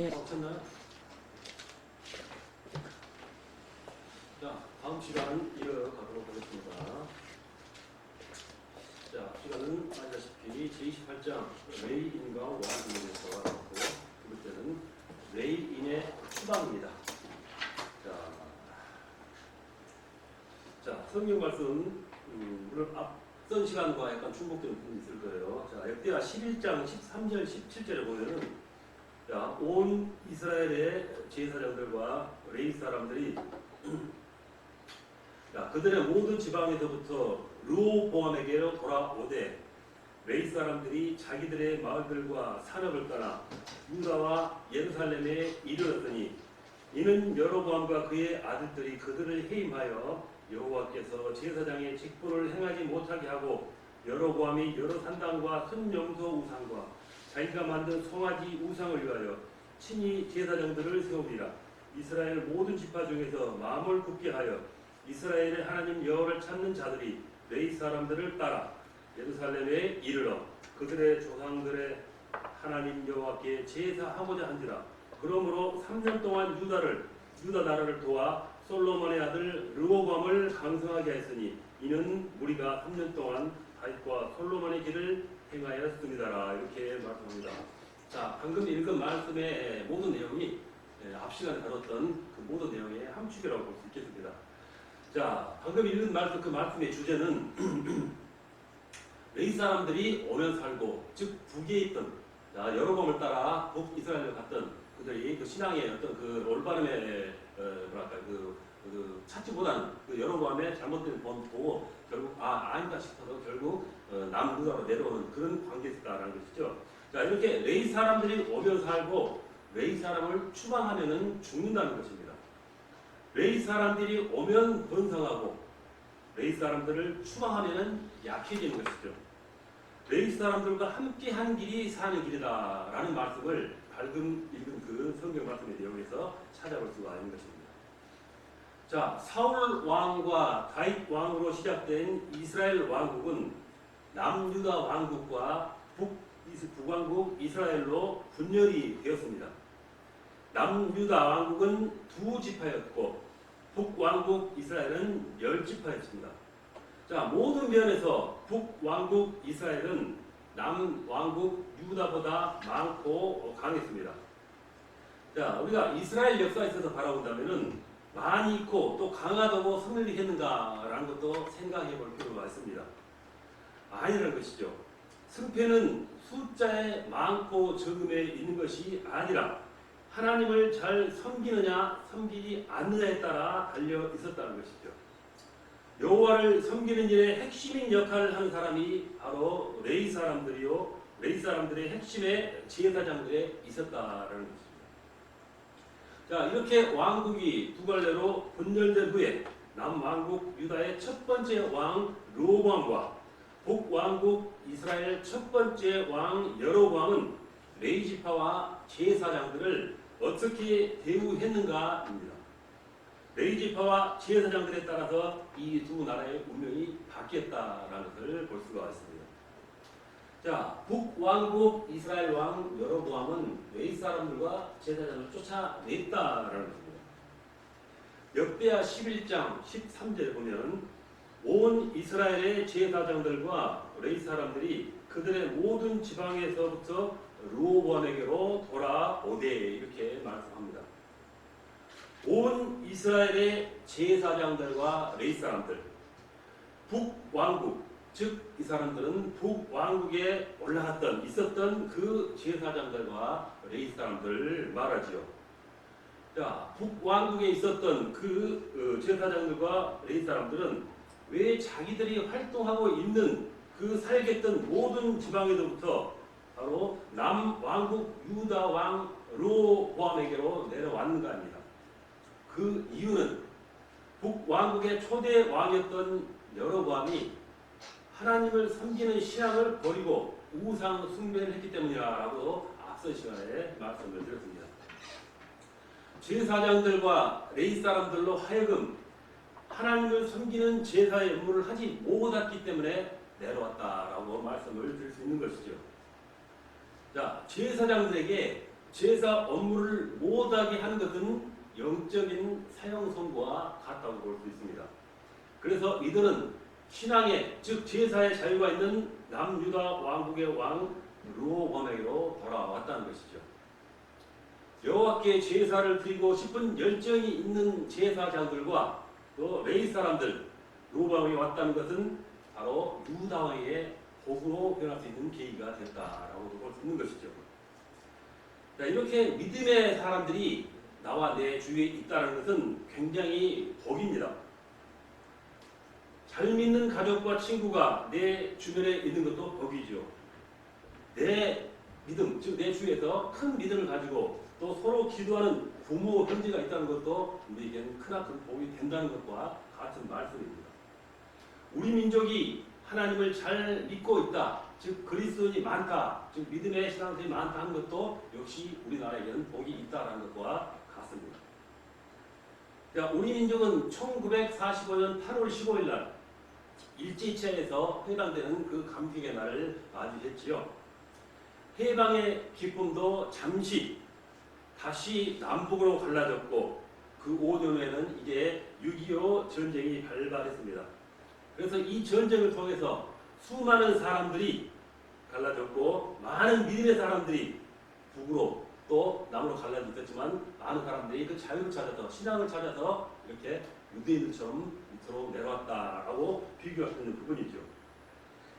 쳤나요? 자, 다음 시간 이어가도록 하겠습니다. 자, 시간은 알다시피 제28장 레이인과 왕국에 대해서 알아봤고, 두 번째는 레이인의 추방입니다. 자, 성경 말씀, 물론 앞선 시간과 약간 중복되는 부분이 있을 거예요. 자, 역대하 11장 13절 17절에 보면은, 자, 온 이스라엘의 제사장들과 레위 사람들이 자, 그들의 모든 지방에서부터 르호보암에게로 돌아오되 레위 사람들이 자기들의 마을들과 산업을 떠나 유다와 예루살렘에 이르렀더니 이는 여로보암과 그의 아들들이 그들을 해임하여 여호와께서 제사장의 직분을 행하지 못하게 하고 여로보암이 여러 산당과 순염소 우상과 자기가 만든 송아지 우상을 위하여 친히 제사장들을 세우리라. 이스라엘 모든 지파 중에서 마음을 굳게 하여 이스라엘의 하나님 여호와를 찾는 자들이 레위 사람들을 따라 예루살렘에 이르러 그들의 조상들의 하나님 여호와께 제사하고자 한지라. 그러므로 3년 동안 유다 나라를 도와 솔로몬의 아들 르호보암을 강성하게 하였으니 이는 우리가 3년 동안 다윗과 솔로몬의 길을 행하였습니다라. 이렇게 말씀합니다. 자, 방금 읽은 말씀의 모든 내용이 앞 시간에 다뤘던 그 모든 내용의 함축이라고 볼 수 있겠습니다. 자, 방금 읽은 말씀, 그 말씀의 주제는 레위 사람들이 오면 살고, 즉 북에 있던 여로보암을 따라 북이스라엘로 갔던 그들이 그 신앙의 어떤 그 올바름의 찾지보다는 그 여로보암의 잘못된 본 보고 결국 아니다 싶어서 결국 남유다로 내려오는 그런 관계에 있다라는 것이죠. 자, 이렇게 레위 사람들이 오면 살고 레위 사람을 추방하면은 죽는다는 것입니다. 레위 사람들이 오면 번성하고 레위 사람들을 추방하면은 약해지는 것이죠. 레위 사람들과 함께한 길이 사는 길이다라는 말씀을 방금 읽은 그 성경 말씀의 내용에서 찾아볼 수가 있는 것입니다. 자, 사울 왕과 다윗 왕으로 시작된 이스라엘 왕국은 남유다 왕국과 북왕국 이스라엘로 분열이 되었습니다. 남유다 왕국은 2지파였고 북왕국 이스라엘은 10지파였습니다. 자, 모든 면에서 북왕국 이스라엘은 남왕국 유다보다 많고 강했습니다. 자, 우리가 이스라엘 역사에 있어서 바라본다면은 많이 있고 또 강하다고 승리했는가라는 것도 생각해 볼 필요가 있습니다. 아니라는 것이죠. 승패는 숫자에 많고 적음에 있는 것이 아니라 하나님을 잘 섬기느냐 섬기지 않느냐에 따라 달려 있었다는 것이죠. 여호와를 섬기는 일에 핵심인 역할을 하는 사람이 바로 레위 사람들이요, 레위 사람들의 핵심의 제사장들에 있었다라는 것입니다. 자, 이렇게 왕국이 두 갈래로 분열된 후에 남왕국 유다의 첫 번째 왕 르호보암과 북왕국 이스라엘 첫 번째 왕 여로보암은 레위 지파와 제사장들을 어떻게 대우했는가입니다. 레위 지파와 제사장들에 따라서 이 두 나라의 운명이 바뀌었다라는 것을 볼 수가 있습니다. 자, 북왕국 이스라엘 왕 여로보암은 레위 사람들과 제사장을 쫓아냈다라는 것입니다. 역대하 11장 13절에 보면 온 이스라엘의 제사장들과 레위 사람들이 그들의 모든 지방에서부터 르호보암에게로 돌아오되 이렇게 말씀합니다. 온 이스라엘의 제사장들과 레위 사람들, 북왕국, 즉 이 사람들은 북왕국에 올라갔던 있었던 그 제사장들과 레위 사람들을 말하지요. 자, 북왕국에 있었던 그 제사장들과 레위 사람들은 왜 자기들이 활동하고 있는 그 살겠던 모든 지방에서부터 바로 남왕국 유다 왕 르호보암에게로 내려왔는가 합니다. 그 이유는 북왕국의 초대 왕이었던 여로보암이 하나님을 섬기는 신앙을 버리고 우상 숭배를 했기 때문이라고 앞선 시간에 말씀을 드렸습니다. 제사장들과 레위 사람들로 하여금 하나님을 섬기는 제사의 업무를 하지 못했기 때문에 내려왔다라고 말씀을 드릴 수 있는 것이죠. 자, 제사장들에게 제사 업무를 못하게 하는 것은 영적인 사형 선고와 같다고 볼 수 있습니다. 그래서 이들은 신앙의 즉 제사의 자유가 있는 남유다 왕국의 왕 르호보암에게로 돌아왔다는 것이죠. 여호와께 제사를 드리고 싶은 열정이 있는 제사장들과 또 레위 사람들 르호보암에 왔다는 것은 바로 유다 왕의 복으로 변할 수 있는 계기가 됐다라고 볼 수 있는 것이죠. 자, 이렇게 믿음의 사람들이 나와 내 주위에 있다는 것은 굉장히 복입니다. 잘 믿는 가족과 친구가 내 주변에 있는 것도 복이죠. 내 믿음, 즉 내 주위에서 큰 믿음을 가지고 또 서로 기도하는 부모, 형제가 있다는 것도 우리에게는 크나큰 복이 된다는 것과 같은 말씀입니다. 우리 민족이 하나님을 잘 믿고 있다, 즉 그리스도인이 많다, 즉 믿음의 신앙생이 많다 하는 것도 역시 우리나라에게는 복이 있다는 것과 같습니다. 자, 우리 민족은 1945년 8월 15일 날 일제치하에서 해방되는 그 감격의 날을 맞이했지요. 해방의 기쁨도 잠시 다시 남북으로 갈라졌고 그 5년 후에는 이제 6.25 전쟁이 발발했습니다. 그래서 이 전쟁을 통해서 수많은 사람들이 갈라졌고 많은 믿음의 사람들이 북으로 또 남으로 갈라졌지만 많은 사람들이 그 자유를 찾아서 신앙을 찾아서 이렇게 유대인들처럼 밑으로 내려왔다라고 비교할 수 있는 부분이죠.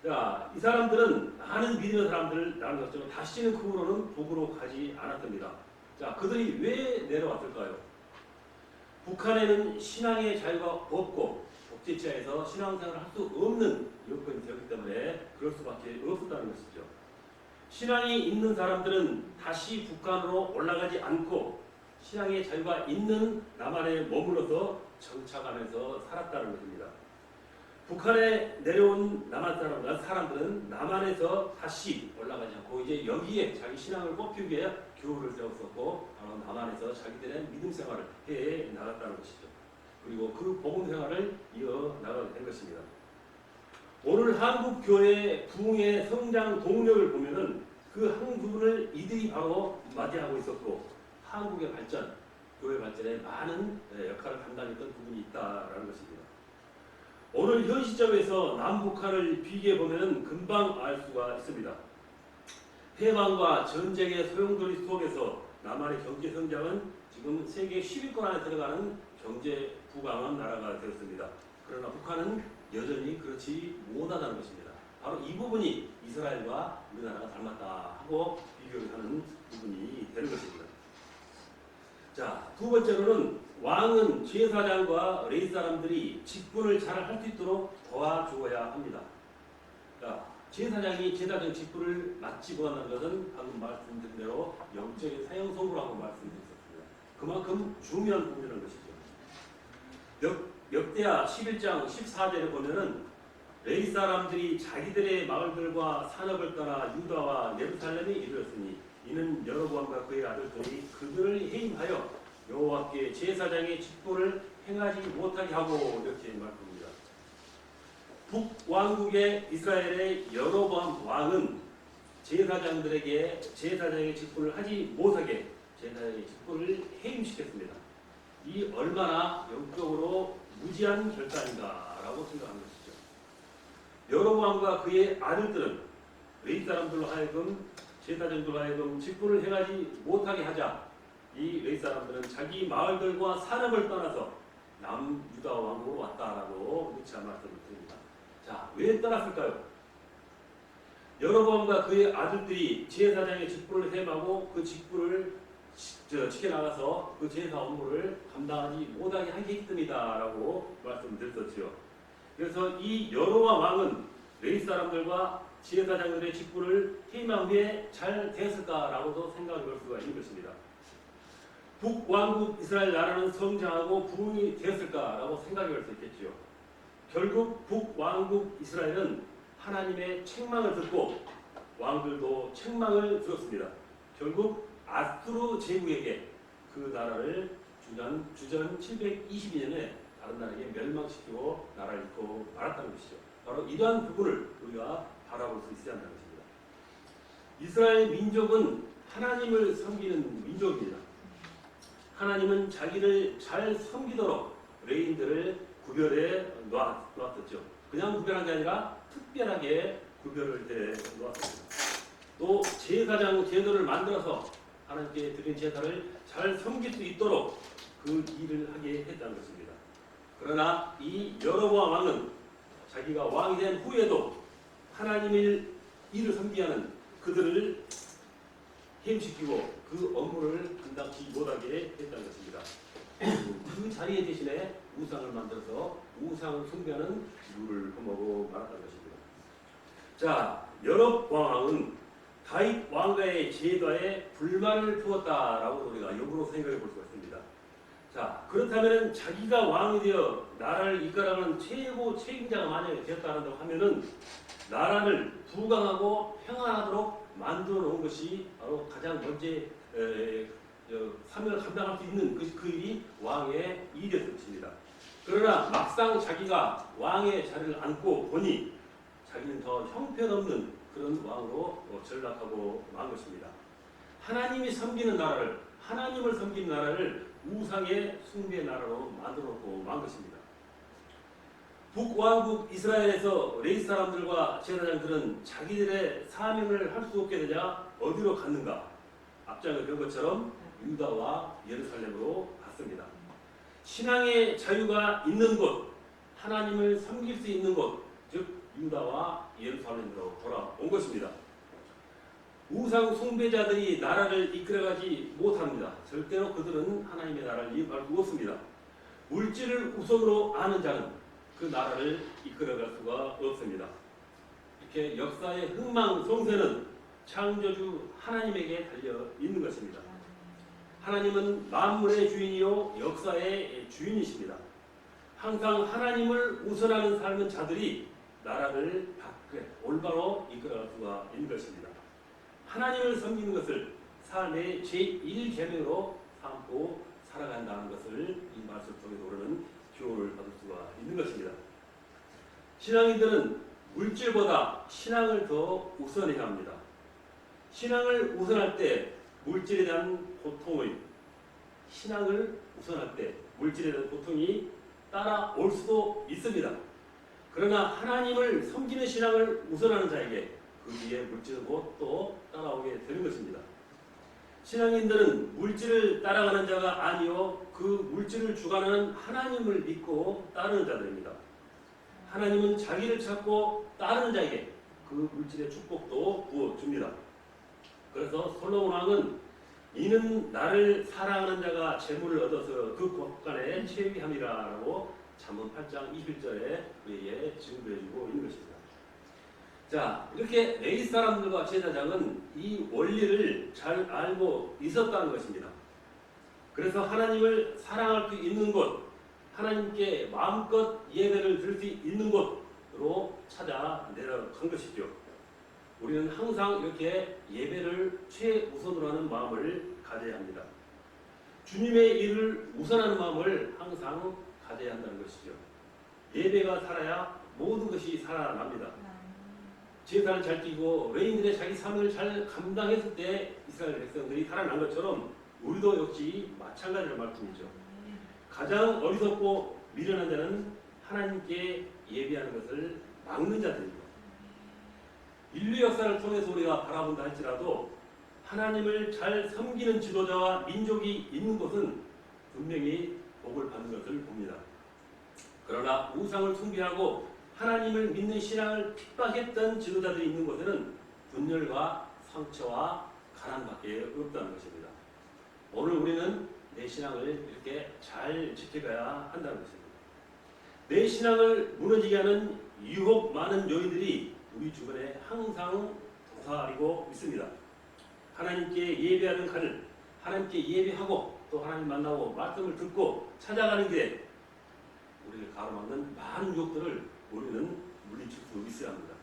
자, 이 사람들은 많은 믿음의 사람들이라는 것처럼 다시는 그으로는 북으로 가지 않았답니다. 자, 그들이 왜 내려왔을까요? 북한에는 신앙의 자유가 없고 독재체에서 신앙생활을 할 수 없는 여건이 되었기 때문에 그럴 수밖에 없었다는 것이죠. 신앙이 있는 사람들은 다시 북한으로 올라가지 않고 신앙의 자유가 있는 남한에 머물러서 정착하면서 살았다는 것입니다. 북한에 내려온 남한 사람들은 남한에서 다시 올라가지 않고 이제 여기에 자기 신앙을 꽃피우기 위해 교회를 세웠었고 바로 남한에서 자기들의 믿음 생활을 해 나갔다는 것이죠. 그리고 그 복음 생활을 이어 나가게 된 것입니다. 오늘 한국 교회의 부흥의 성장 동력을 보면은 그 한 부분을 이들이 바로 맞이하고 있었고 한국의 발전, 교회 발전에 많은 역할을 감당했던 부분이 있다라는 것입니다. 오늘 현 시점에서 남북한을 비교해 보면은 금방 알 수가 있습니다. 해방과 전쟁의 소용돌이 속에서 남한의 경제 성장은 지금 세계 10위권 안에 들어가는 경제 부강한 나라가 되었습니다. 그러나 북한은 여전히 그렇지 못하다는 것입니다. 바로 이 부분이 이스라엘과 우리나라가 닮았다 하고 비교를 하는 부분이 되는 것입니다. 자, 두 번째로는 왕은 제사장과 레위 사람들이 직분을 잘 할 수 있도록 도와주어야 합니다. 자, 제사장이 제사장 직분을 맡지 못한다는 것은 방금 말씀드린 대로 영적인 사형 선고라고 말씀드렸습니다. 그만큼 중요한 부분이라는 것이죠. 역대하 11장 14절에 보면은 레위 사람들이 자기들의 마을들과 산업을 떠나 유다와 예루살렘에 이르렀으니 이는 여로보암과 그의 아들들이 그들을 해임하여 여호와께 제사장의 직분을 행하지 못하게 하고 이렇게 말합니다. 북왕국의 이스라엘의 여로보암 왕은 제사장들에게 제사장의 직분을 하지 못하게 제사장의 직분을 해임시켰습니다. 이 얼마나 영적으로 무지한 결단인가라고 생각하는 것이죠. 여로보암과 그의 아들들은 레위 사람들로 하여금 제사장들로 하여금 직분을 행하지 못하게 하자 이 레위 사람들은 자기 마을들과 산업을 떠나서 남유다 왕국으로 왔다라고 누차 말씀을 드립니다. 자, 왜 떠났을까요? 여로보암과 그의 아들들이 제사장의 직분을 행하고 그 직분을 지켜나가서 그 제사 업무를 감당하지 못하게 하기 때문이다라고 말씀드렸었죠. 그래서 이 여로보암 왕은 레위 사람들과 제사장들의 직분을 해임한 후에 잘 됐을까라고도 생각해 볼 수가 있는 것입니다. 북왕국 이스라엘 나라는 성장하고 부흥이 되었을까라고 생각해 볼 수 있겠지요. 결국 북왕국 이스라엘은 하나님의 책망을 듣고 왕들도 책망을 주었습니다. 결국 아수르 제국에게 그 나라를 주전 722년에 다른 나라에게 멸망시키고 나라를 잃고 말았다는 것이죠. 바로 이러한 부분을 우리가 바라볼 수 있어야 한다는 것입니다. 이스라엘 민족은 하나님을 섬기는 민족입니다. 하나님은 자기를 잘 섬기도록 레인들을 구별해 놓았었죠. 그냥 구별한 게 아니라 특별하게 구별을 해 놓았습니다. 또 제사장 제도를 만들어서 하나님께 드린 제사를 잘 섬길 수 있도록 그 일을 하게 했다는 것입니다. 그러나 이 여로보암 왕은 자기가 왕이 된 후에도 하나님의 일을 섬기게 하는 그들을 해임시키고 그 업무를 감당치 못하게 했다는 것입니다. 그 자리에 대신에 우상을 만들어서 우상을 숭배하는 룰을 허물고 말았다는 것입니다. 자, 여로보암 왕은 다윗 왕가의 제도에 불만을 품었다라고 우리가 역으로 생각해 볼 수가 있습니다. 자, 그렇다면 자기가 왕이 되어 나라를 이끌어가는 최고 책임자가 만약에 되었다고 하면은 나라를 부강하고 평안하도록 만들어 놓은 것이 바로 가장 먼저 사명을 감당할 수 있는 그 일이 왕의 일이었을 것입니다. 그러나 막상 자기가 왕의 자리를 앉고 보니 자기는 더 형편없는 그런 왕으로 전락하고 만 것입니다. 하나님이 섬기는 나라를, 하나님을 섬기는 나라를 우상의 숭배의 나라로 만들어 놓고 만 것입니다. 북왕국 이스라엘에서 레위 사람들과 제사장들은 자기들의 사명을 할 수 없게 되자 어디로 갔는가? 앞장을 본 것처럼 유다와 예루살렘으로 갔습니다. 신앙의 자유가 있는 곳, 하나님을 섬길 수 있는 곳, 즉 유다와 예루살렘으로 돌아온 것입니다. 우상 숭배자들이 나라를 이끌어가지 못합니다. 절대로 그들은 하나님의 나라를 이끌어갈 수 없습니다. 물질을 우선으로 아는 자는 그 나라를 이끌어갈 수가 없습니다. 이렇게 역사의 흥망성쇠는 창조주 하나님에게 달려 있는 것입니다. 하나님은 만물의 주인이요 역사의 주인이십니다. 항상 하나님을 우선하는 삶은 자들이 나라를 올바로 이끌어갈 수가 있는 것입니다. 하나님을 섬기는 것을 삶의 제1계명으로 삼고 살아간다는 것을 이 말씀 통해서 우리는 교훈을 받을 수가 있는 것입니다. 신앙인들은 물질보다 신앙을 더 우선해야 합니다. 신앙을 우선할 때 물질에 대한 고통의, 신앙을 우선할 때 물질에 대한 고통이 따라올 수도 있습니다. 그러나 하나님을 섬기는 신앙을 우선하는 자에게 그 뒤에 물질은 곧 또 따라오게 되는 것입니다. 신앙인들은 물질을 따라가는 자가 아니요 그 물질을 주관하는 하나님을 믿고 따르는 자들입니다. 하나님은 자기를 찾고 따르는 자에게 그 물질의 축복도 부어줍니다. 그래서 솔로몬 왕은 이는 나를 사랑하는 자가 재물을 얻어서 그 곳간에 채우게 함이라라고 잠언 8장 21절에 우리에게 증거해주고 있는 것입니다. 자, 이렇게 레위 사람들과 제사장은 이 원리를 잘 알고 있었다는 것입니다. 그래서 하나님을 사랑할 수 있는 곳, 하나님께 마음껏 예배를 드릴 수 있는 곳으로 찾아 내려간 것이죠. 우리는 항상 이렇게 예배를 최우선으로 하는 마음을 가져야 합니다. 주님의 일을 우선하는 마음을 항상 가져야 한다는 것이죠. 예배가 살아야 모든 것이 살아납니다. 제사를 잘 지키고 레위인들의 자기 사명을 잘 감당했을 때 이스라엘 백성들이 살아난 것처럼 우리도 역시 마찬가지란 말씀이죠. 가장 어리석고 미련한 자는 하나님께 예배하는 것을 막는 자들입니다. 인류 역사를 통해서 우리가 바라본다 할지라도 하나님을 잘 섬기는 지도자와 민족이 있는 곳은 분명히 복을 받는 것을 봅니다. 그러나 우상을 숭배하고 하나님을 믿는 신앙을 핍박했던 지도자들이 있는 곳에는 분열과 상처와 가난밖에 없다는 것입니다. 오늘 우리는 내 신앙을 이렇게 잘 지켜가야 한다는 것입니다. 내 신앙을 무너지게 하는 유혹 많은 요인들이 우리 주변에 항상 도사리고 있습니다. 하나님께 예배하는 간을 하나님께 예배하고 또 하나님 만나고 말씀을 듣고 찾아가는 게 우리를 가로막는 많은 유혹들을 우리는 물리칠 수 있어야 합니다.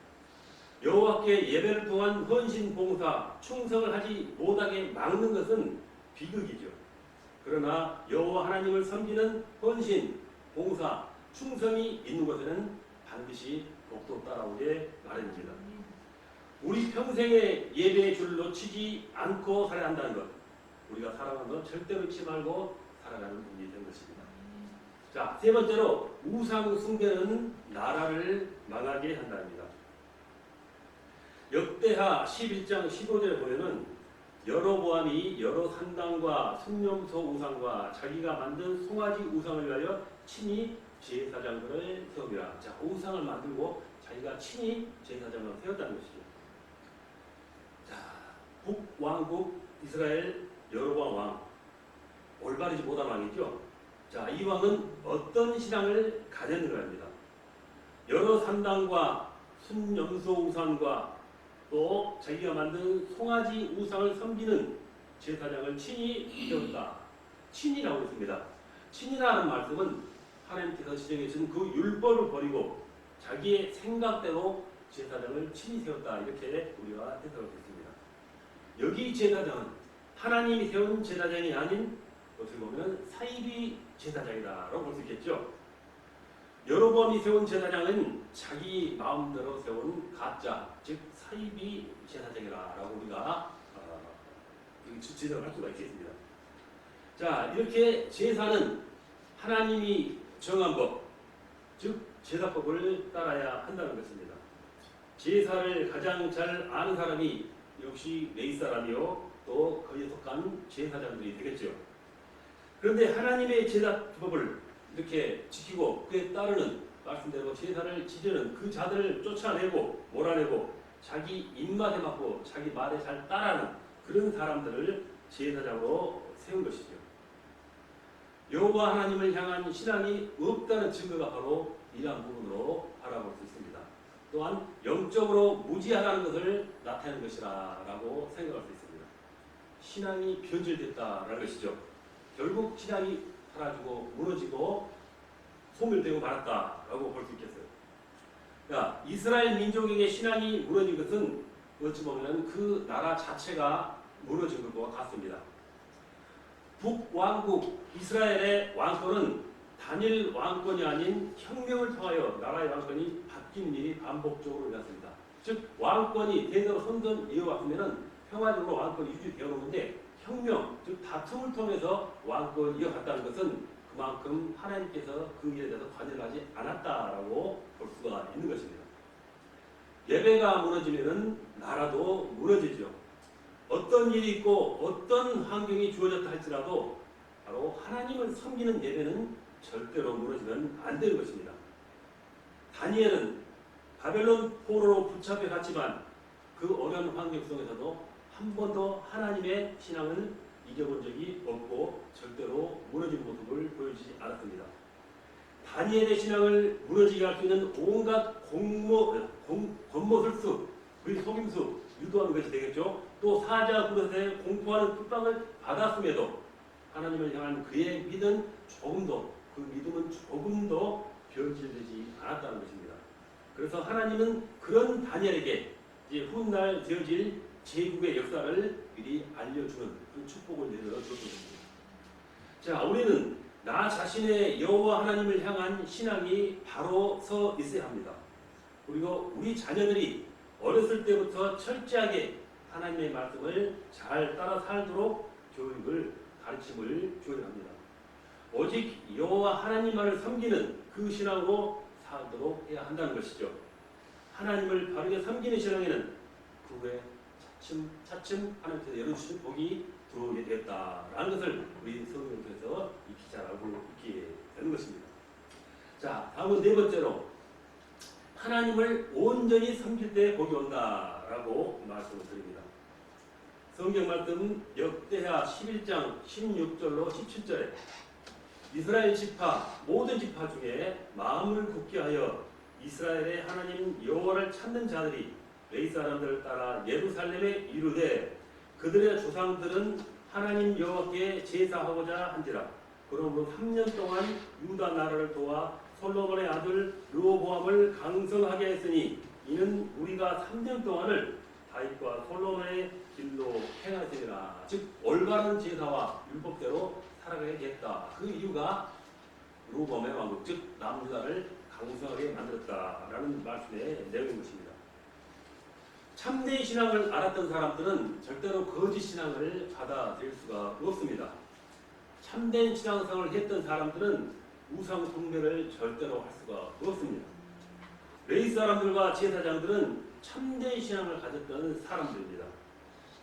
여호와께 예배를 통한 헌신, 봉사, 충성을 하지 못하게 막는 것은 비극이죠. 그러나 여호와 하나님을 섬기는 헌신, 봉사, 충성이 있는 곳에는 반드시 복도 따라오게 마련입니다. 우리 평생의 예배의 줄을 놓치지 않고 살아야 한다는 것. 우리가 살아가는 건 절대로 잊지 말고 살아가는 분이 된 것입니다. 자, 세 번째로 우상 숭배는 나라를 망하게 한답니다. 역대하 11장 15절에 보면은 여로보암이 여러 산당과 순념소 우상과 자기가 만든 송아지 우상을 위하여 친히 제사장들을 세웁니다. 자, 우상을 만들고 자기가 친히 제사장을 세웠다는 것이죠. 자, 북왕국 이스라엘 여로보암 왕, 올바르지 못한 왕이죠. 자, 이 왕은 어떤 신앙을 가졌는가 합니다. 여러 산당과 순염소 우상과 또 자기가 만든 송아지 우상을 섬기는 제사장을 친히 세웠다. 친히라고 했습니다. 친히라는 말씀은 하나님께서 지정해 주신 그 율법을 버리고 자기의 생각대로 제사장을 친히 세웠다. 이렇게 우리가 해석할 수 있습니다. 여기 제사장은 하나님이 세운 제사장이 아닌 어떻게 보면 사이비 제사장이다라고 볼 수 있겠죠. 여로보암이 세운 제사장은 자기 마음대로 세운 가짜, 즉 사이비 제사장이라고 우리가 지적을 할 수가 있겠습니다. 자, 이렇게 제사는 하나님이 정한 법, 즉 제사법을 따라야 한다는 것입니다. 제사를 가장 잘 아는 사람이 역시 레위 사람이요, 또 거기에 속한 제사장들이 되겠죠. 그런데 하나님의 제사법을 이렇게 지키고 그에 따르는 말씀대로 제사를 지르는 그 자들을 쫓아내고 몰아내고 자기 입맛에 맞고 자기 말에 잘 따라하는 그런 사람들을 제사장으로 세운 것이죠. 여호와 하나님을 향한 신앙이 없다는 증거가 바로 이러한 부분으로 바라볼 수 있습니다. 또한 영적으로 무지하다는 것을 나타내는 것이라고 생각할 수 있습니다. 신앙이 변질됐다라는 것이죠. 결국 신앙이 사라지고 무너지고 소멸되고 말았다라고 볼 수 있겠어요. 야, 이스라엘 민족에게 신앙이 무너진 것은 어찌 보면 그 나라 자체가 무너진 것과 같습니다. 북왕국 이스라엘의 왕권은 단일 왕권이 아닌 혁명을 통하여 나라의 왕권이 바뀌는 일이 반복적으로 일어났습니다. 즉 왕권이 대대로 선전 이어왔으면 평화적으로 왕권이 유지되어 오는데 혁명, 즉 다툼을 통해서 왕권을 이어갔다는 것은 그만큼 하나님께서 그 일에 대해서 관여를 하지 않았다라고 볼 수가 있는 것입니다. 예배가 무너지면 나라도 무너지죠. 어떤 일이 있고 어떤 환경이 주어졌다 할지라도 바로 하나님을 섬기는 예배는 절대로 무너지면 안 되는 것입니다. 다니엘은 바벨론 포로로 붙잡혀 갔지만 그 어려운 환경 속에서도 한 번도 하나님의 신앙을 잊어본 적이 없고 절대로 무너진 모습을 보여주지 않았습니다. 다니엘의 신앙을 무너지게 할 수 있는 온갖 권모술수, 그의 속임수, 유도하는 것이 되겠죠. 또 사자 그릇에 공포하는 핍박을 받았음에도 하나님을 향한 그의 믿음은 조금도 변질되지 않았다는 것입니다. 그래서 하나님은 그런 다니엘에게 이제 훗날 되어질 제국의 역사를 미리 알려주는 그 축복을 내려 주었습니다. 자, 우리는 나 자신의 여호와 하나님을 향한 신앙이 바로 서 있어야 합니다. 그리고 우리 자녀들이 어렸을 때부터 철저하게 하나님의 말씀을 잘 따라 살도록 가르침을 줘야 합니다. 오직 여호와 하나님만을 섬기는 그 신앙으로 살도록 해야 한다는 것이죠. 하나님을 바르게 섬기는 신앙에는 그 후에 차츰 하나님께서 열어주신 복이 들어오게 되었다라는 것을 우리 성경에서 익히 잘 알고 있게 되는 것입니다. 자, 다음은 네 번째로 하나님을 온전히 섬길 때 복이 온다라고 말씀을 드립니다. 성경 말씀 역대하 11장 16절로 17절에 이스라엘 지파 모든 지파 중에 마음을 굳게 하여 이스라엘의 하나님 여호와를 찾는 자들이 레위 사람들을 따라 예루살렘에 이르되 그들의 조상들은 하나님 여호와께 제사하고자 한지라. 그러므로 3년 동안 유다 나라를 도와 솔로몬의 아들 르호보암을 강성하게 했으니 이는 우리가 3년 동안을 다윗과 솔로몬의 길로 행하시리라. 즉 올바른 제사와 율법대로 살아가게 됐다. 그 이유가 르호보암의 왕국, 즉 남유다를 강성하게 만들었다라는 말씀의 내용인 것입니다. 참된 신앙을 알았던 사람들은 절대로 거짓 신앙을 받아들일 수가 없습니다. 참된 신앙생활을 했던 사람들은 우상 숭배를 절대로 할 수가 없습니다. 레위 사람들과 제사장들은 참된 신앙을 가졌던 사람들입니다.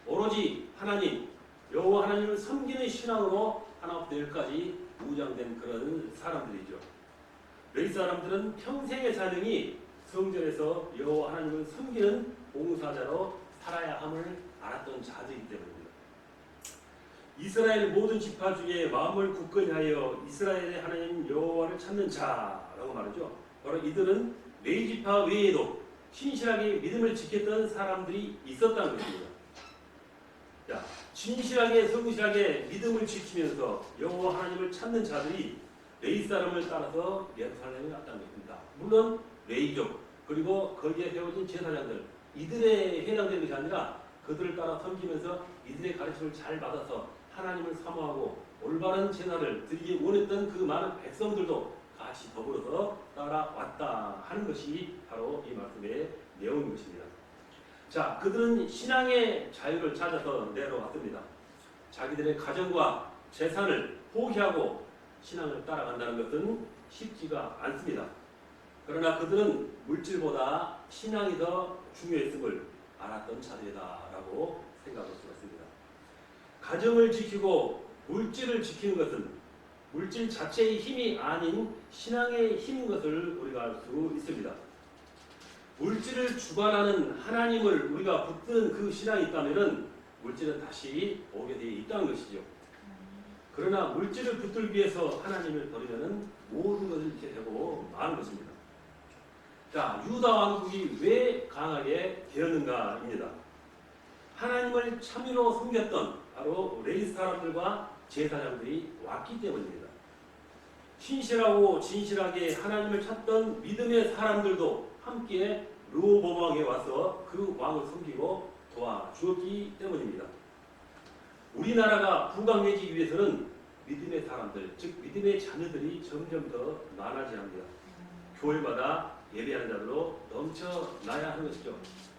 오로지 하나님, 여호와 하나님을 섬기는 신앙으로 하나부터 열까지 무장된 그런 사람들이죠. 레위 사람들은 평생의 사명이 성전에서 여호와 하나님을 섬기는 봉사자로 살아야 함을 알았던 자들이기 때문입니다. 이스라엘 모든 지파 중에 마음을 굳건히 하여 이스라엘의 하나님 여호와를 찾는 자라고 말하죠. 바로 이들은 레위 지파 외에도 신실하게 믿음을 지켰던 사람들이 있었다는 것입니다. 자, 진실하게 성실하게 믿음을 지키면서 여호와 하나님을 찾는 자들이 레위 사람을 따라서 예루살렘에 왔다는 것입니다. 물론 레위족 그리고 거기에 세워진 제사장들 이들에 해당되는 것이 아니라 그들을 따라 섬기면서 이들의 가르침을 잘 받아서 하나님을 사모하고 올바른 제사를 드리기 원했던 그 많은 백성들도 같이 더불어서 따라왔다 하는 것이 바로 이 말씀의 내용인 것입니다. 자, 그들은 신앙의 자유를 찾아서 내려왔습니다. 자기들의 가정과 재산을 포기하고 신앙을 따라간다는 것은 쉽지가 않습니다. 그러나 그들은 물질보다 신앙이 더 중요했음을 알았던 자들이다라고 생각할 수가 있습니다. 가정을 지키고 물질을 지키는 것은 물질 자체의 힘이 아닌 신앙의 힘인 것을 우리가 알 수 있습니다. 물질을 주관하는 하나님을 우리가 붙드는 그 신앙이 있다면 물질은 다시 오게 되어 있다는 것이죠. 그러나 물질을 붙들기 위해서 하나님을 버리면 모든 것을 잃게 되고 마는 것입니다. 자, 유다 왕국이 왜 강하게 되었는가입니다. 하나님을 참으로 섬겼던 바로 레위 사람들과 제사장들이 왔기 때문입니다. 신실하고 진실하게 하나님을 찾던 믿음의 사람들도 함께 르호보암 왕에 와서 그 왕을 섬기고 도와주었기 때문입니다. 우리나라가 부강해지기 위해서는 믿음의 사람들, 즉 믿음의 자녀들이 점점 더 많아져야 합니다. 교회마다 예배하는 자들로 넘쳐나야 하는 것이죠.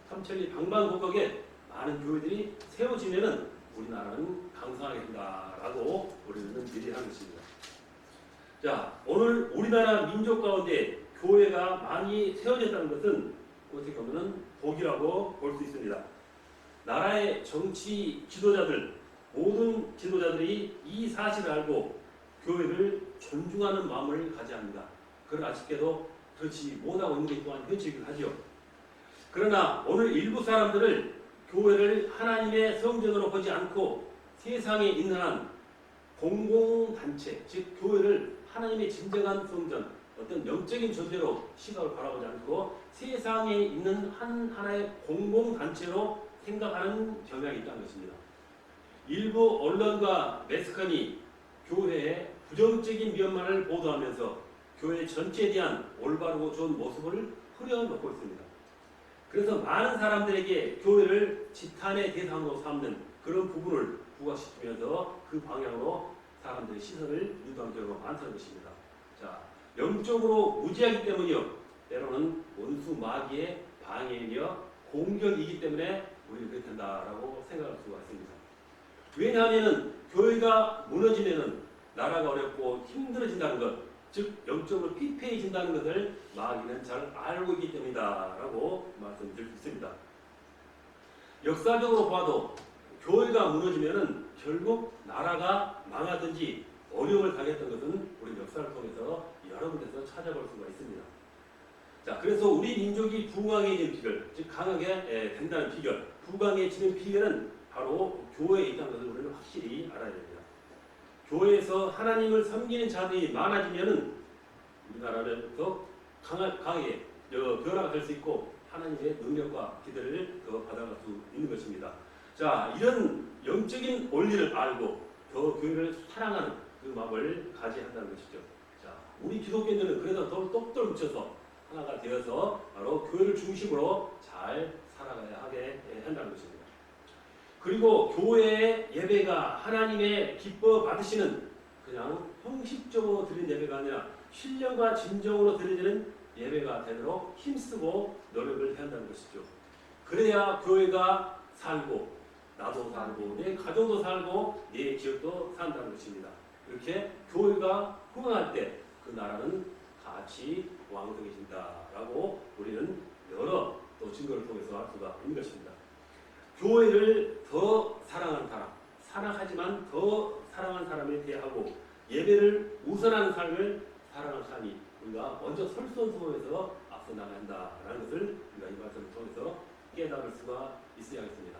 삼천리 방방곡곡에 많은 교회들이 세워지면은 우리나라는 강성하게 된다라고 우리는 미리 하는 것입니다. 자, 오늘 우리나라 민족 가운데 교회가 많이 세워졌다는 것은 어떻게 보면 복이라고 볼 수 있습니다. 나라의 정치 지도자들, 모든 지도자들이 이 사실을 알고 교회를 존중하는 마음을 가져야 합니다. 그러나 아쉽게도 그렇지 못하고 있는 게 또한 현실이긴 하죠. 그러나 오늘 일부 사람들을 교회를 하나님의 성전으로 보지 않고 세상에 있는 한 공공단체, 즉 교회를 하나님의 진정한 성전, 어떤 영적인 존재로 시각을 바라보지 않고 세상에 있는 하나의 공공단체로 생각하는 경향이 있다는 것입니다. 일부 언론과 매스컴이 교회의 부정적인 면만을 보도하면서 교회 전체에 대한 올바르고 좋은 모습을 흐려놓고 있습니다. 그래서 많은 사람들에게 교회를 지탄의 대상으로 삼는 그런 부분을 부각시키면서 그 방향으로 사람들의 시선을 유도하는 경우가 많다는 것입니다. 자, 영적으로 무지하기 때문이요. 때로는 원수 마귀의 방해이며 공격이기 때문에 우리는 그렇게 된다라고 생각할 수가 있습니다. 왜냐하면 교회가 무너지면 나라가 어렵고 힘들어진다는 것, 즉 영적으로 피폐해진다는 것을 마귀는 잘 알고 있기 때문이다라고 말씀드릴 수 있습니다. 역사적으로 봐도 교회가 무너지면 결국 나라가 망하든지 어려움을 당했던 것은 우리 역사를 통해서 여러 군데서 찾아볼 수가 있습니다. 자, 그래서 우리 민족이 부강해지는 비결, 즉 강하게 된다는 비결, 부강해지는 비결은 바로 교회에 있다는 것을 우리는 확실히 알아야 됩니다. 교회에서 하나님을 섬기는 자들이 많아지면은 우리나라는 더 강하게 변화가 될 수 있고 하나님의 능력과 기대를 더 받아갈 수 있는 것입니다. 자, 이런 영적인 원리를 알고 더 교회를 사랑하는 그 마음을 가져야 한다는 것이죠. 자, 우리 기독교인들은 그래서 더 똑똑 묻혀서 하나가 되어서 바로 교회를 중심으로 잘 살아가야 하게 한다는 것입니다. 그리고 교회의 예배가 하나님의 기뻐 받으시는 그냥 형식적으로 드리는 예배가 아니라 신령과 진정으로 드리는 예배가 되도록 힘쓰고 노력을 해야 한다는 것이죠. 그래야 교회가 살고 나도 살고 내 가정도 살고 내 지역도 산다는 것입니다. 이렇게 교회가 흥황할 때 그 나라는 같이 왕성해진다라고 우리는 여러 또 증거를 통해서 알 수가 있는 것입니다. 교회를 더 사랑하는 사람, 사랑하지만 더 사랑하는 사람에 대하고 예배를 우선하는 삶을 사랑하는 사람이 우리가 먼저 솔선수범해서 앞서 나가야 한다라는 것을 우리가 이 말씀을 통해서 깨달을 수가 있어야겠습니다.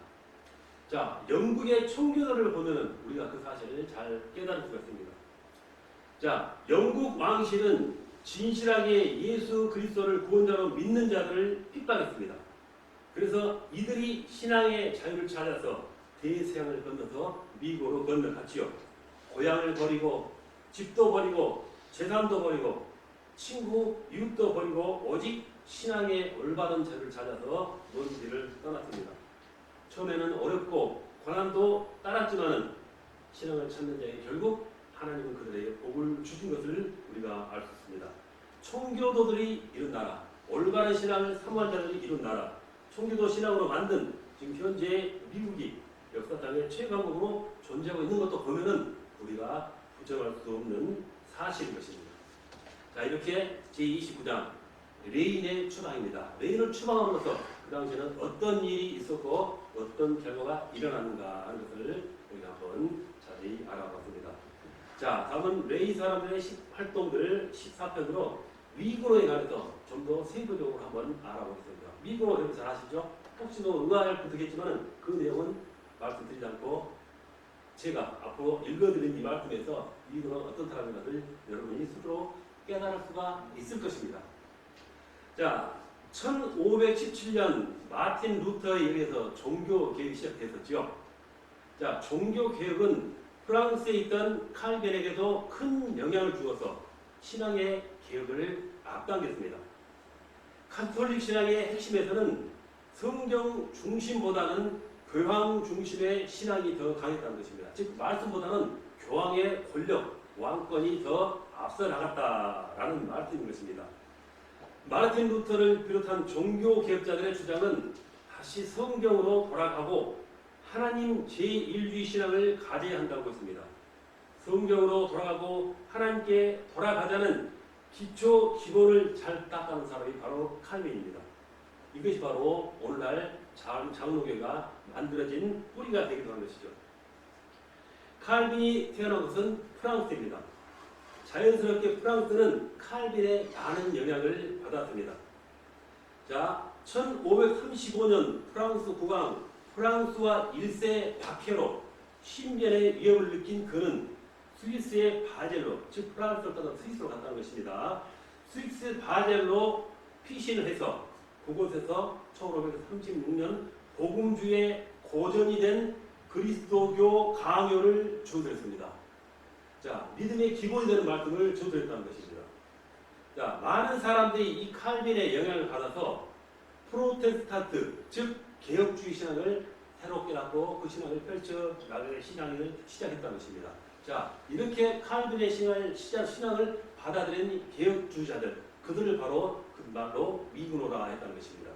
자, 영국의 청교도를 보면 우리가 그 사실을 잘 깨달을 수가 있습니다. 자, 영국 왕실은 진실하게 예수 그리스도를 구원자로 믿는 자들을 핍박했습니다. 그래서 이들이 신앙의 자유를 찾아서 대서양을 건너서 미국으로 건너갔지요. 고향을 버리고 집도 버리고 재산도 버리고 친구 이웃도 버리고 오직 신앙의 올바른 자유를 찾아서 먼 길을 떠났습니다. 처음에는 어렵고 고난도 따랐지만은 신앙을 찾는 자에게 결국 하나님은 그들에게 복을 주신 것을 우리가 알 수 있습니다. 청교도들이 이룬 나라, 올바른 신앙을 사모한 자들이 이룬 나라, 청교도 신앙으로 만든 지금 현재 미국이 역사상의 최강국으로 존재하고 있는 것도 보면은 우리가 부정할 수 없는 사실인 것입니다. 자, 이렇게 제29장 레인의 추방입니다. 레인을 추방함으로써 그 당시에는 어떤 일이 있었고 어떤 결과가 일어났는가 하는 것을 우리가 한번 자세히 알아봤습니다. 자, 다음은 레인 사람들의 활동들 14편으로 위구르에 관해서 좀 더 세부적으로 한번 알아보겠습니다. 위구르 여러분 잘 아시죠? 혹시도 의아할 분 있겠지만 그 내용은 말씀드리지 않고 제가 앞으로 읽어드린 이 말씀에서 위구르는 어떤 사람인가를 여러분이 스스로 깨달을 수가 있을 것입니다. 자, 1517년 마틴 루터에 의해서 종교개혁이 시작됐었죠. 자, 종교개혁은 프랑스에 있던 칼빈에게도 큰 영향을 주어서 신앙의 개혁을 앞당겼습니다. 카톨릭 신앙의 핵심에서는 성경 중심보다는 교황 중심의 신앙이 더 강했다는 것입니다. 즉 말씀보다는 교황의 권력, 왕권이 더 앞서 나갔다라는 말씀인 것입니다. 마르틴 루터를 비롯한 종교 개혁자들의 주장은 다시 성경으로 돌아가고 하나님 제1주의 신앙을 가져야 한다고 했습니다. 성경으로 돌아가고 하나님께 돌아가자는 기초 기본을 잘 닦아놓은 사람이 바로 칼빈입니다. 이것이 바로 오늘날 장로교가 만들어진 뿌리가 되기도 한 것이죠. 칼빈이 태어난 것은 프랑스입니다. 자연스럽게 프랑스는 칼빈의 많은 영향을 받았습니다. 자, 1535년 프랑스 국왕 프랑스와 1세 박해로 신변의 위협을 느낀 그는 스위스의 바젤로, 즉 프랑스를 떠나 스위스로 갔다는 것입니다. 스위스 바젤로 피신을 해서 그곳에서 1536년 복음주의 고전이 된 그리스도교 강요를 주도했습니다. 자, 믿음의 기본이 되는 말씀을 주도했다는 것입니다. 자, 많은 사람들이 이 칼빈의 영향을 받아서 프로테스탄트, 즉 개혁주의 신앙을 새롭게 낳고 그 신앙을 펼쳐 나가는 신앙을 시작했다는 것입니다. 자, 이렇게 칼빈의 신앙을 받아들인 개혁주의자들, 그들을 바로 그 말로 위구노라 했다는 것입니다.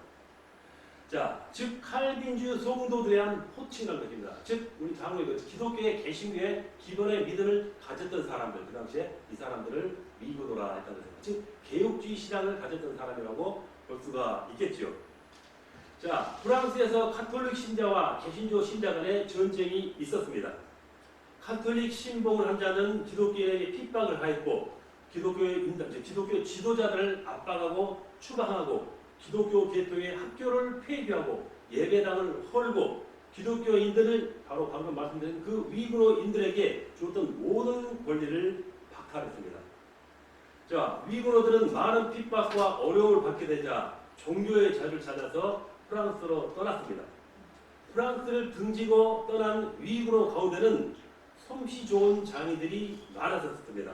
자, 즉 칼빈주의 성도들에 대한 호칭이라는 것입니다. 즉 우리 장로교 기독교의 개신교의 기본의 믿음을 가졌던 사람들, 그 당시에 이 사람들을 위구노라 했다는 것입니다. 즉 개혁주의 신앙을 가졌던 사람이라고 볼 수가 있겠죠. 자, 프랑스에서 카톨릭 신자와 개신교 신자 간의 전쟁이 있었습니다. 카톨릭 신봉을 한 자는 기독교에게 핍박을 하였고 기독교 지도자들을 압박하고 추방하고 기독교 계통의 학교를 폐교하고 예배당을 헐고 기독교인들을 바로 방금 말씀드린 그 위구노인들에게 주었던 모든 권리를 박탈했습니다. 자, 위구노들은 많은 핍박과 어려움을 받게 되자 종교의 자유를 찾아서 프랑스로 떠났습니다. 프랑스를 등지고 떠난 위구노 가운데는 솜씨 좋은 장인들이 많았었습니다.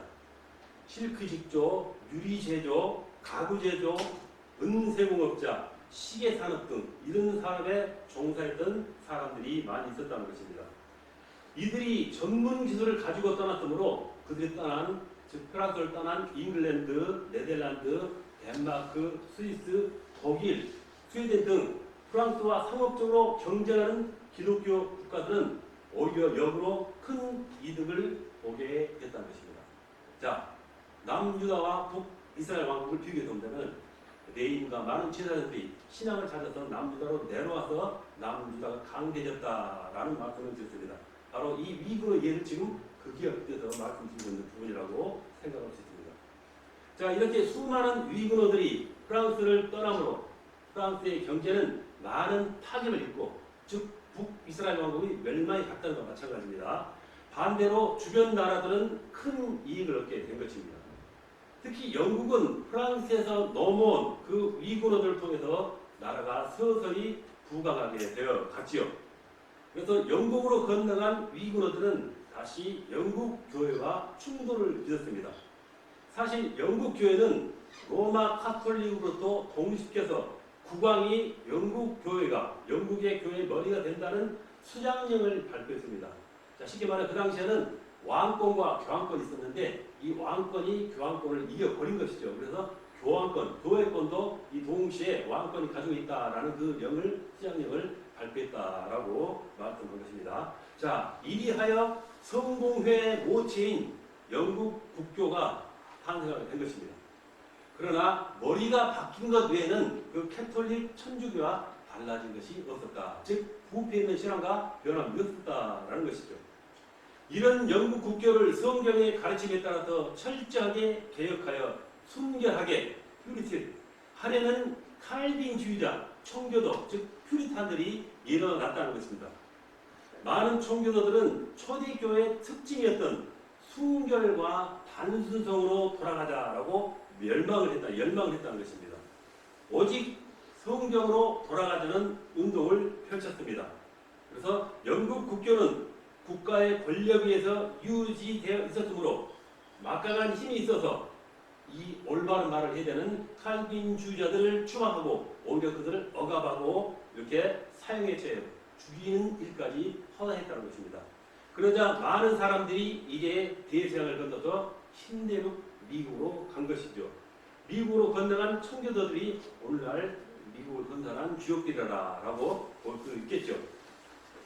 실크 직조, 유리 제조, 가구 제조, 은세공업자, 시계 산업 등 이런 산업에 종사했던 사람들이 많이 있었다는 것입니다. 이들이 전문 기술을 가지고 떠났으므로 그들이 떠난, 즉 프랑스를 떠난 잉글랜드, 네덜란드, 덴마크, 스위스, 독일, 스웨덴 등 프랑스와 상업적으로 경쟁하는 기독교 국가들은 오히려 역으로 큰 이득을 보게 됐다는 것입니다. 자, 남유다와 북이스라엘 왕국을 비교해 본다면 레인과 많은 제사장들이 신앙을 찾아서 남유다로 내려와서 남유다가 강대해졌다라는 말씀을 드렸습니다. 바로 이 위그의 예를 지금 극기업에서 말씀드리고 있는 부분이라고 생각할 수 있습니다. 자, 이렇게 수많은 위그노들이 프랑스를 떠나므로 프랑스의 경제는 많은 타격을 입고, 즉 북이스라엘 왕국이 멸망에 갔다는 것과 마찬가지입니다. 반대로 주변 나라들은 큰 이익을 얻게 된 것입니다. 특히 영국은 프랑스에서 넘어온 그 위그노들을 통해서 나라가 서서히 부강하게 되어 갔지요. 그래서 영국으로 건너간 위그노들은 다시 영국 교회와 충돌을 빚었습니다. 사실 영국 교회는 로마 카톨릭으로부터 동시켜서 국왕이 영국 교회가 영국의 교회의 머리가 된다는 수장령을 발표했습니다. 자, 쉽게 말해 그 당시에는 왕권과 교황권이 있었는데 이 왕권이 교황권을 이겨버린 것이죠. 그래서 교황권, 교회권도 이 동시에 왕권이 가지고 있다라는 그 수장령을 발표했다라고 말씀한 것입니다. 자, 이리하여 성공회의 모체인 영국 국교가 탄생하게 된 것입니다. 그러나 머리가 바뀐 것 외에는 그 캐톨릭 천주교와 달라진 것이 없었다. 즉 부패 있는 신앙과 변함이 없었다라는 것이죠. 이런 영국 국교를 성경의 가르침에 따라서 철저하게 개혁하여 순결하게 하려는 칼빈주의자, 청교도, 즉 퓨리탄들이 일어났다는 것입니다. 많은 청교도들은 초대교회의 특징이었던 순결과 단순성으로 돌아가자라고 열망을 했다는 것입니다. 오직 성경으로 돌아가자는 운동을 펼쳤습니다. 그래서 영국 국교는 국가의 권력에 의해서 유지되어 있었으므로 막강한 힘이 있어서 이 올바른 말을 해야 되는 칼빈주의자들을 추방하고 오히려 그들을 억압하고 이렇게 사형에 처해 죽이는 일까지 허다했다는 것입니다. 그러자 많은 사람들이 이제 대서양을 건너서 신대륙 미국으로 간 것이죠. 미국으로 건너간 청교도들이 오늘날 미국을 건너간 주역들이라고 볼 수 있겠죠.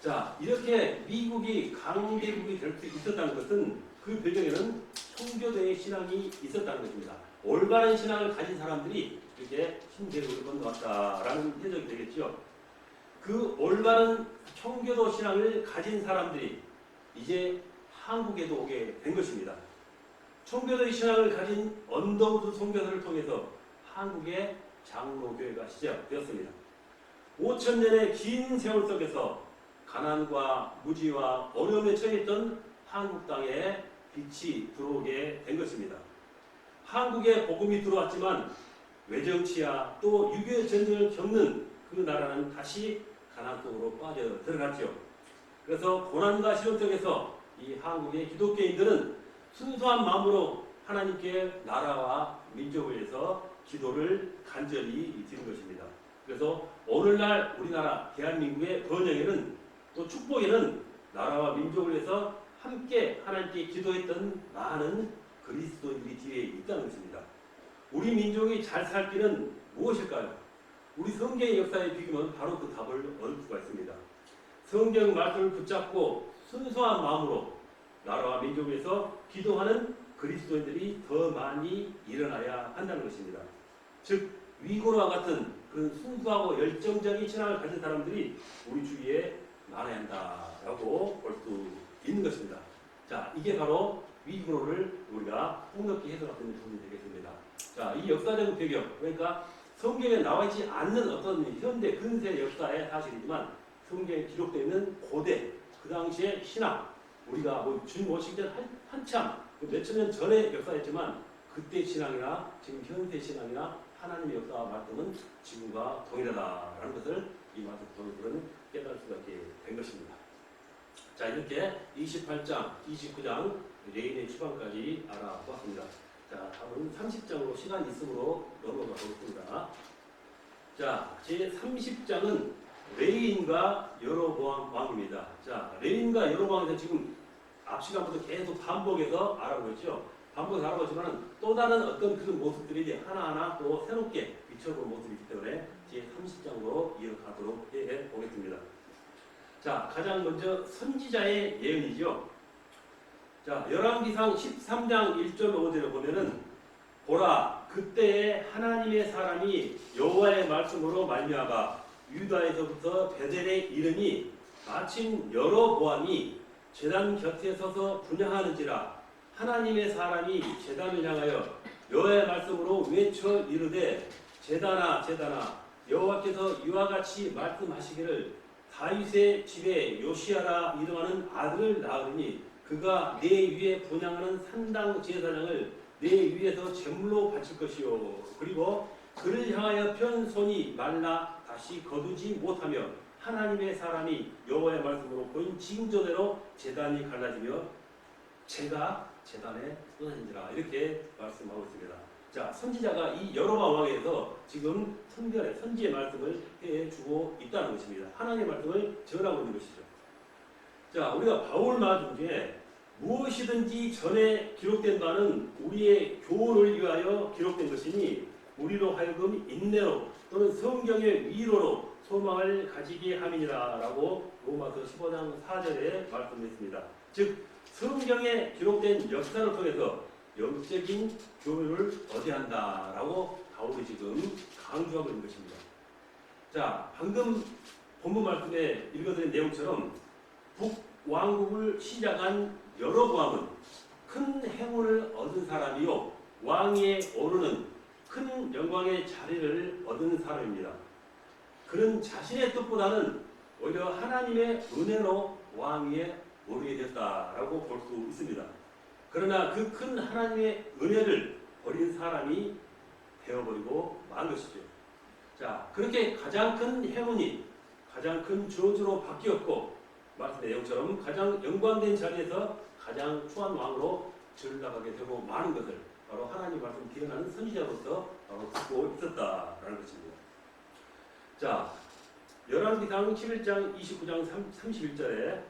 자, 이렇게 미국이 강대국이 될 수 있었다는 것은 그 배경에는 청교도의 신앙이 있었다는 것입니다. 올바른 신앙을 가진 사람들이 이렇게 신대륙을 건너왔다라는 해석이 되겠죠. 그 올바른 청교도 신앙을 가진 사람들이 이제 한국에도 오게 된 것입니다. 청교도의 신앙을 가진 언더우드 선교사를 통해서 한국의 장로교회가 시작되었습니다. 5,000년의 긴 세월 속에서 가난과 무지와 어려움에 처했던 한국 땅에 빛이 들어오게 된 것입니다. 한국에 복음이 들어왔지만 외정치야 또 6.25 전쟁을 겪는 그 나라는 다시 가난 속으로 빠져 들어갔죠. 그래서 고난과 시련 속에서 이 한국의 기독교인들은 순수한 마음으로 하나님께 나라와 민족을 위해서 기도를 간절히 드린 것입니다. 그래서 오늘날 우리나라 대한민국의 번영에는 또 축복에는 나라와 민족을 위해서 함께 하나님께 기도했던 많은 그리스도인들이 뒤에 있다는 것입니다. 우리 민족이 잘 살 길은 무엇일까요? 우리 성경의 역사에 비교하면 바로 그 답을 얻을 수가 있습니다. 성경 말씀을 붙잡고 순수한 마음으로 나라와 민족을 위해서 기도하는 그리스도인들이 더 많이 일어나야 한다는 것입니다. 즉 위고와 같은 그런 순수하고 열정적인 신앙을 가진 사람들이 우리 주위에 많아야 한다라고 볼 수 있는 것입니다. 자, 이게 바로 위고를 우리가 폭넓게 해석할 수 있는 부분이 되겠습니다. 자, 이 역사적인 배경, 그러니까 성경에 나와 있지 않는 어떤 현대 근세 역사의 사실이지만 성경에 기록되어 있는 고대 그 당시의 신앙, 우리가 준모식전 한참 몇천 년 전의 역사였지만 그때 신앙이나 지금 현대 신앙이나 하나님의 역사와 말씀은 지금과 동일하다라는 것을 이 말씀 통해서는 깨달을 수가 있게 된 것입니다. 자, 이렇게 28장, 29장 레인의 추방까지 알아보았습니다. 자, 다음은 30장으로 시간이 있으므로 넘어가 보겠습니다. 자, 제 30장은 레인과 여로보암 왕입니다. 자, 레인과 여로보암에서 지금 앞 시간부터 계속 반복해서 알아보겠죠. 반복 살아보지만 또 다른 어떤 그런 모습들이 이제 하나하나 또 새롭게 비춰볼 모습이 있기 때문에 제 30장으로 이어가도록 해 보겠습니다. 자, 가장 먼저 선지자의 예언이죠. 자, 열왕기상 13장 1.5절에 보면은 보라, 그때에 하나님의 사람이 여호와의 말씀으로 말미암아 유다에서부터 베델에 이르니 마침 여로보암이 제단 곁에 서서 분향하는지라 하나님의 사람이 제단을 향하여 여호와의 말씀으로 외쳐 이르되 제단아 제단아 여호와께서 이와 같이 말씀하시기를 다윗의 집에 요시야라 이름하는 아들을 낳으니 그가 내 위에 분향하는 산당 제사장을 내 위에서 제물로 바칠 것이요 그리고 그를 향하여 편 손이 말라 다시 거두지 못하며 하나님의 사람이 여호와의 말씀으로 보인 징조대로 제단이 갈라지며 제가 제단에 쏟아진지라 이렇게 말씀하고 있습니다. 자, 선지자가 이 여로보암 왕에서 지금 선별의 선지의 말씀을 해주고 있다는 것입니다. 하나님의 말씀을 전하고 있는 것이죠. 자, 우리가 바울 말 중에 무엇이든지 전에 기록된 바는 우리의 교훈을 위하여 기록된 것이니 우리로 하여금 인내로 또는 성경의 위로로 소망을 가지게 함이니라 라고 로마서 15장 4절에 말씀했습니다. 즉 성경에 기록된 역사를 통해서 영적인 교훈을 얻어야 한다라고 바울이 지금 강조하고 있는 것입니다. 자, 방금 본문 말씀에 읽어드린 내용처럼 북왕국을 시작한 여로보암은 큰 행운을 얻은 사람이요 왕위에 오르는 큰 영광의 자리를 얻은 사람입니다. 그는 자신의 뜻보다는 오히려 하나님의 은혜로 왕위에 오르게 됐다라고 볼 수 있습니다. 그러나 그 큰 하나님의 은혜를 버린 사람이 되어버리고 만 것이죠. 자, 그렇게 가장 큰 행운이 가장 큰 저주로 바뀌었고 말씀의 내용처럼 가장 영광된 자리에서 가장 추한 왕으로 전락하게 되고 많은 것을 바로 하나님 말씀 기억하는 선지자로서 바로 듣고 있었다라는 것입니다. 자, 열왕기상 11장 29장 31절에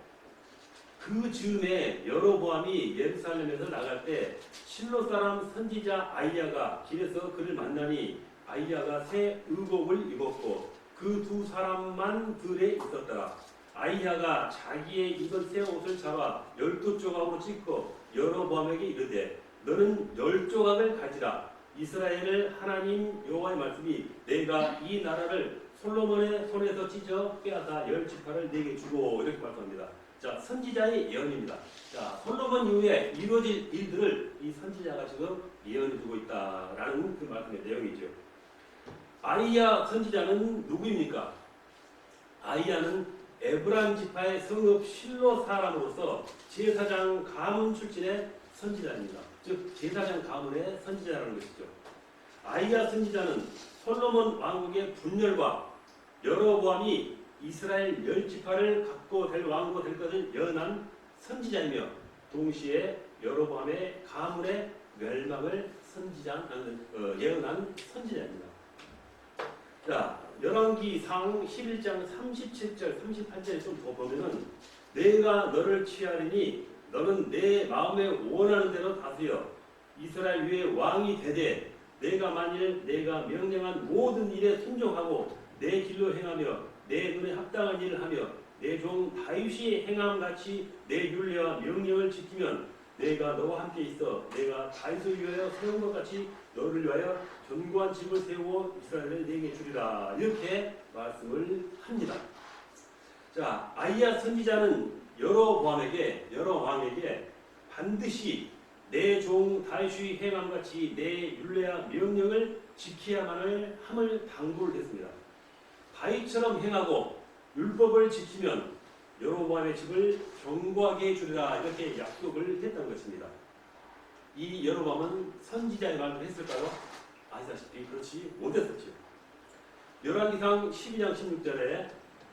그 즈음에 여로보암이 예루살렘에서 나갈 때 실로 사람 선지자 아이야가 길에서 그를 만나니 아이야가 새 의복을 입었고 그 두 사람만 들에 있었더라. 아이야가 자기의 입은 새 옷을 잡아 12조각으로 찢고 여로보암에게 이르되 너는 10조각을 가지라. 이스라엘을 하나님 여호와의 말씀이 내가 이 나라를 솔로몬의 손에서 찢어 빼앗아 10지파를 내게 주고 이렇게 말씀합니다. 자, 선지자의 예언입니다. 자, 솔로몬 이후에 이루어질 일들을 이 선지자가 지금 예언해 주고 있다라는 그 말씀의 내용이죠. 아이야 선지자는 누구입니까? 아이야는 에브라임 지파의 성읍 실로 사람으로서 제사장 가문 출신의 선지자입니다. 즉 제사장 가문의 선지자라는 것이죠. 아이야 선지자는 솔로몬 왕국의 분열과 여로보암이 이스라엘 10지파를 갖고 될 왕으로 될 것을 예언한 선지자이며 동시에 여로보암의 가문의 멸망을 예언한 선지자입니다. 자, 열왕기상 11장 37절 38절에 좀 더 보면은 내가 너를 취하리니 너는 내 마음에 원하는 대로 다스려 이스라엘 위에 왕이 되되 내가 만일 내가 명령한 모든 일에 순종하고 내 길로 행하며 내 눈에 합당한 일을 하며 내 종 다윗이 행함같이 내 율례와 명령을 지키면 내가 너와 함께 있어 내가 다윗을 위하여 세운 것 같이 너를 위하여 견고한 집을 세우고 이스라엘을 내게 주리라 이렇게 말씀을 합니다. 자, 아이야 선지자는 여러 왕에게 반드시 내 종 다윗이 행함같이 내 율례와 명령을 지켜야만을 함을 당부를 했습니다. 다윗처럼 행하고 율법을 지키면 여로보암의 집을 견고하게 해주리라 이렇게 약속을 했던 것입니다. 이 여로보암은 선지자의 말을 했을까요? 아시다시피 그렇지 못했었죠. 열왕기상 12장 16절에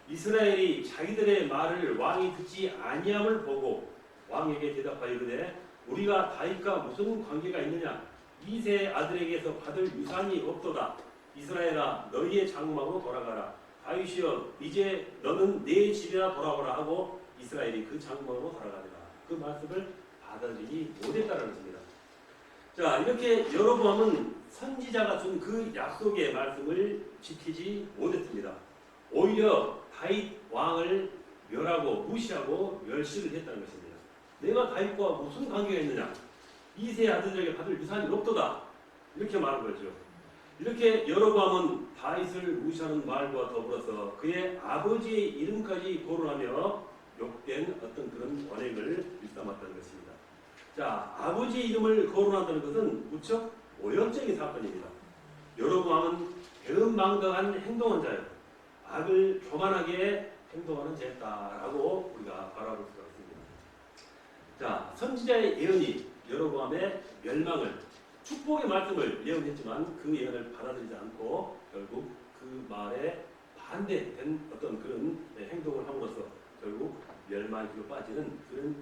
이스라엘이 자기들의 말을 왕이 듣지 아니함을 보고 왕에게 대답하여 이르되 우리가 다윗과 무슨 관계가 있느냐? 이세 아들에게서 받을 유산이 없도다. 이스라엘아 너희의 장막으로 돌아가라. 다윗이여 이제 너는 내 집이나 돌아오라 하고 이스라엘이 그 장막으로 돌아가리라. 그 말씀을 받아들이지 못했다는 것입니다. 자, 이렇게 여로보암은 선지자가 준 그 약속의 말씀을 지키지 못했습니다. 오히려 다윗 왕을 멸하고 무시하고 멸시를 했다는 것입니다. 내가 다윗과 무슨 관계가 있느냐? 이세 아들에게 받을 유산이 없도다. 이렇게 말한 거죠. 이렇게 여로보암은 다윗을 무시하는 말과 더불어서 그의 아버지의 이름까지 거론하며 욕된 어떤 그런 언행을 일삼았다는 것입니다. 자, 아버지의 이름을 거론한다는 것은 무척 오염적인 사건입니다. 여로보암은 배은망덕한 행동한 자요, 악을 교만하게 행동하는 자였다라고 우리가 바라볼 수가 있습니다. 자, 선지자의 예언이 여로보암의 멸망을, 축복의 말씀을 예언했지만 그 예언을 받아들이지 않고 결국 그 말에 반대된 어떤 그런 행동을 함으로써 결국 멸망의 길로 빠지는 그런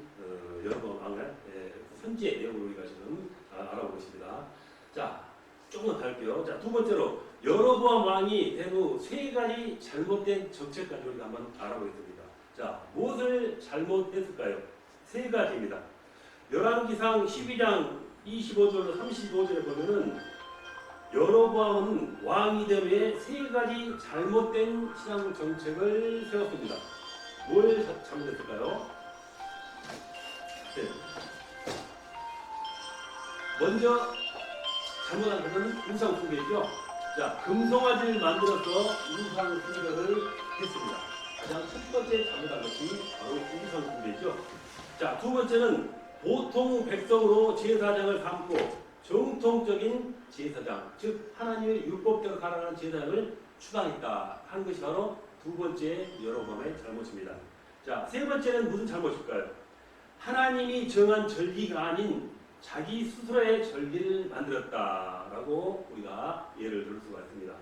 여로보암 왕의 선지의 내용을 우리가 지금 알아보고 있습니다. 자, 조금만 더 할게요. 자, 두 번째로 여로보암 왕이 된 후 세 가지 잘못된 정책까지 우리가 한번 알아보겠습니다. 자, 무엇을 잘못했을까요? 세 가지입니다. 열왕기상 12장 25절로 35절에 보면은 여로보암은 왕이 된 후에 세 가지 잘못된 신앙 정책을 세웠습니다. 뭘 잘못했을까요? 네. 먼저 잘못한 것은 우상 숭배죠. 자, 금송아지를 만들어서 우상 숭배를 했습니다. 가장 첫 번째 잘못한 것이 바로 우상 숭배죠. 자, 두 번째는 보통 백성으로 제사장을 삼고 정통적인 제사장, 즉 하나님의 율법대로 가라는 제사장을 추방했다 하는 것이 바로 두 번째 여로보암의 잘못입니다. 자, 세 번째는 무슨 잘못일까요? 하나님이 정한 절기가 아닌 자기 스스로의 절기를 만들었다라고 우리가 예를 들 수가 있습니다.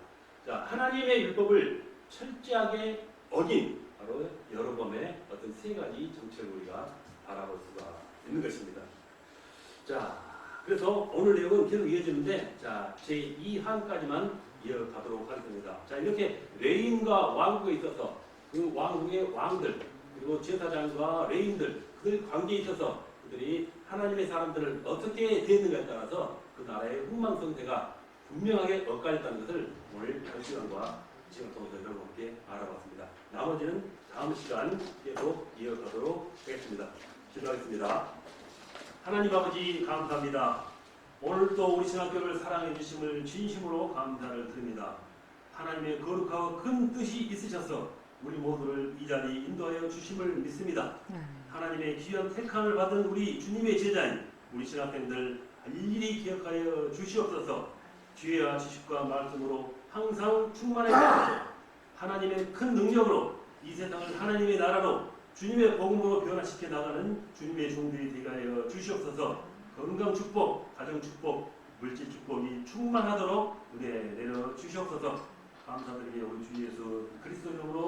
자, 하나님의 율법을 철저하게 어긴 바로 여로보암의 어떤 세 가지 정책을 우리가 알아볼 수가 있는 것입니다. 자, 그래서 오늘 내용은 계속 이어지는데, 자, 제 2항까지만 이어가도록 하겠습니다. 자, 이렇게 레인과 왕국에 있어서 그 왕국의 왕들 그리고 제사장과 레인들 그들 관계에 있어서 그들이 하나님의 사람들을 어떻게 대했는가에 따라서 그 나라의 흥망성쇠가 분명하게 엇갈렸다는 것을 오늘 한 시간과 지금 통해서 여러분께 알아봤습니다. 나머지는 다음 시간 계속 이어가도록 하겠습니다. 기도하겠습니다. 하나님 아버지 감사합니다. 오늘도 우리 신학교를 사랑해 주심을 진심으로 감사를 드립니다. 하나님의 거룩하고 큰 뜻이 있으셔서 우리 모두를 이 자리에 인도하여 주심을 믿습니다. 하나님의 귀한 택함을 받은 우리 주님의 제자인 우리 신학생들 일일이 기억하여 주시옵소서. 지혜와 지식과 말씀으로 항상 충만하게 하소서. 하나님의 큰 능력으로 이 세상을 하나님의 나라로 주님의 복음으로 변화시켜 나가는 주님의 종들이 되게 하여 주시옵소서. 건강 축복, 가정 축복, 물질 축복이 충만하도록 은혜 내려 주시옵소서. 감사드리며 우리 주 예수 그리스도 이름으로